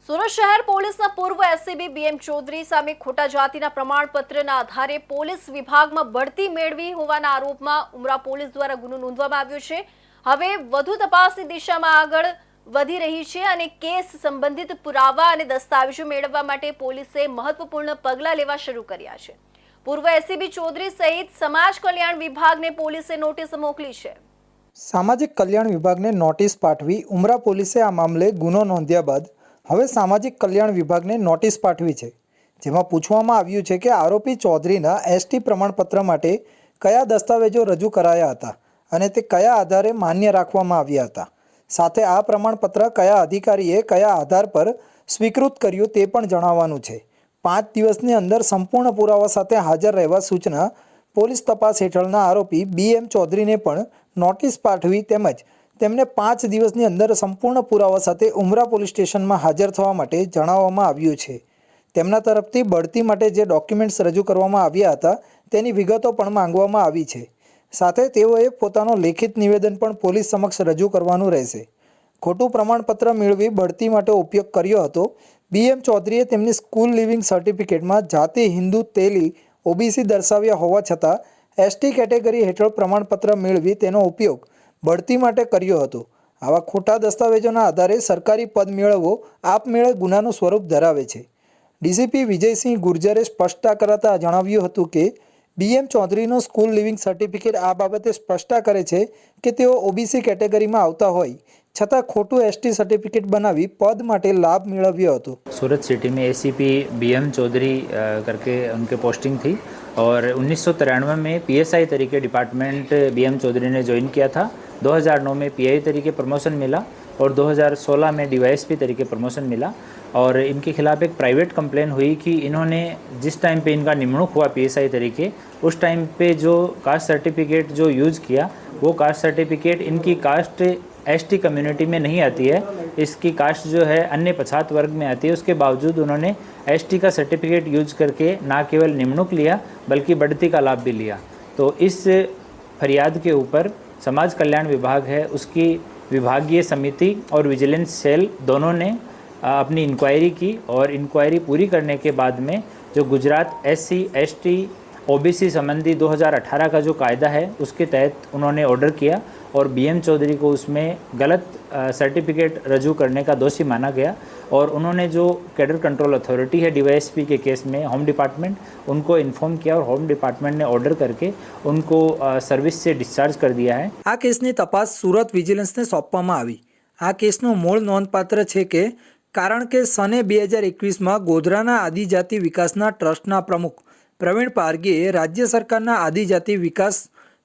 સુરત શહેર પોલીસના પૂર્વ એસીબી બીએમ ચૌધરી સામે ખોટા જાતિના પ્રમાણપત્રના આધારે પોલીસ વિભાગમાં બઢતી મેળવી હોવાના આરોપમાં ઉમરા પોલીસ દ્વારા ગુનો નોંધવામાં આવ્યો છે। હવે વધુ તપાસની દિશામાં આગળ વધી રહી છે અને કેસ સંબંધિત પુરાવા અને દસ્તાવેજો મેળવવા માટે પોલીસે મહત્વપૂર્ણ પગલાં લેવા શરૂ કર્યા છે। પૂર્વ એસીબી ચૌધરી સહિત સમાજ કલ્યાણ વિભાગને પોલીસે નોટિસ મોકલી છે। સામાજિક કલ્યાણ વિભાગને નોટિસ પાઠવી ઉમરા પોલીસે આ મામલે ગુનો નોંધ્યા બાદ હવે સામાજિક કલ્યાણ વિભાગને નોટિસ પાઠવી છે, જેમાં પૂછવામાં આવ્યું છે કે આરોપી ચૌધરીના એસટી પ્રમાણપત્ર માટે કયા દસ્તાવેજો રજૂ કરાયા હતા અને તે કયા આધારે માન્ય રાખવામાં આવ્યા હતા, સાથે આ પ્રમાણપત્ર કયા અધિકારીએ કયા આધાર પર સ્વીકૃત કર્યું તે પણ જણાવવાનું છે। 5 દિવસની અંદર સંપૂર્ણ પુરાવા સાથે હાજર રહેવા સૂચના પોલીસ તપાસ હેઠળના આરોપી બીએમ ચૌધરીને પણ નોટિસ પાઠવી તેમજ તેમને 5 દિવસની અંદર સંપૂર્ણ પુરાવા સાથે ઉમરા પોલીસ સ્ટેશનમાં હાજર થવા માટે જણાવવામાં આવ્યું છે। તેમના તરફથી બઢતી માટે જે ડોક્યુમેન્ટ્સ રજૂ કરવામાં આવ્યા હતા તેની વિગતો પણ માંગવામાં આવી છે, સાથે તેઓએ પોતાનો લેખિત નિવેદન પણ પોલીસ સમક્ષ રજૂ કરવાનું રહેશે। ખોટું પ્રમાણપત્ર મેળવી બઢતી માટે ઉપયોગ કર્યો હતો। બીએમ ચૌધરીએ તેમની સ્કૂલ લિવિંગ સર્ટિફિકેટમાં જાતિ હિન્દુ તેલી ઓબીસી દર્શાવ્યા હોવા છતાં એસટી કેટેગરી હેઠળ પ્રમાણપત્ર મેળવી તેનો ઉપયોગ બઢતી માટે કર્યો હતો। આવા ખોટા દસ્તાવેજોના આધારે સરકારી પદ મેળવવો આપમેળે ગુનાનું સ્વરૂપ ધરાવે છે। ડીસીપી વિજયસિંહ ગુર્જરે સ્પષ્ટતા કરાતા જણાવ્યું હતું કે બીએમ ચૌધરીનો સ્કૂલ લિવિંગ સર્ટિફિકેટ આ બાબતે સ્પષ્ટતા કરે છે કે તેઓ ઓબીસી કેટેગરીમાં આવતા હોય છતાં ખોટું एसटी सर्टिफिकेट बनावी पद माटे लाभ मेळव्यो हतो। सूरत सिटी में एसीपी बीएम चौधरी करके उनके पोस्टिंग थी और 1993 में पीएसआई तरीके डिपार्टमेंट बीएम चौधरी ने ज्वाइन किया था। 2009 में पीआई तरीके प्रमोशन मिला और 2016 में डीवाईएसपी तरीके प्रमोशन मिला और इनके खिलाफ एक प्राइवेट कंप्लेन हुई कि इन्होंने जिस टाइम पे इनका निमणूक हुआ पीएसआई तरीके उस टाइम पे जो कास्ट सर्टिफिकेट जो यूज़ किया वो कास्ट सर्टिफिकेट इनकी कास्ट एसटी कम्युनिटी में नहीं आती है, इसकी कास्ट जो है अन्य पछात वर्ग में आती है। उसके बावजूद उन्होंने एसटी का सर्टिफिकेट यूज करके ना केवल निमणूक लिया बल्कि बढ़ती का लाभ भी लिया। तो इस फरियाद के ऊपर समाज कल्याण विभाग है उसकी विभागीय समिति और विजिलेंस सेल दोनों ने अपनी इंक्वायरी की और इंक्वायरी पूरी करने के बाद में जो गुजरात एससी एसटी ओबीसी संबंधी 2018 का जो कायदा है उसके तहत उन्होंने ऑर्डर किया और बीएम चौधरी को उसमें गलत सर्टिफिकेट रजू करने का दोषी माना गया और उन्होंने जो कैडर कंट्रोल अथॉरिटी है डीवाईएसपी के केस में होम डिपार्टमेंट उनको इन्फॉर्म किया और होम डिपार्टमेंट ने ऑर्डर करके उनको सर्विस से डिस्चार्ज कर दिया है। આ કેસની તપાસ સુરત વિજિલન્સને સોંપવામાં આવી। આ કેસનો મૂળ નોંધપાત્ર છે કે કારણ કે સને 2021માં ગોધરાના આદિજાતિ વિકાસના ટ્રસ્ટના પ્રમુખ પ્રવીણ પારગીએ રાજ્ય સરકારના આદિજાતિ વિકાસ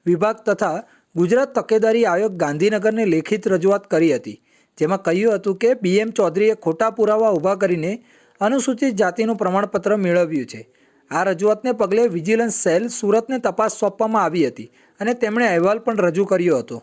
વિભાગ તથા ગુજરાત તકેદારી આયોગ ગાંધીનગરને લેખિત રજૂઆત કરી હતી, જેમાં કહ્યું હતું કે બીએમ ચૌધરીએ ખોટા પુરાવા ઊભા કરીને અનુસૂચિત જાતિનું પ્રમાણપત્ર મેળવ્યું છે। આ રજૂઆતને પગલે વિજિલન્સ સેલ સુરતને તપાસ સોંપવામાં આવી હતી અને તેમણે અહેવાલ પણ રજૂ કર્યો હતો।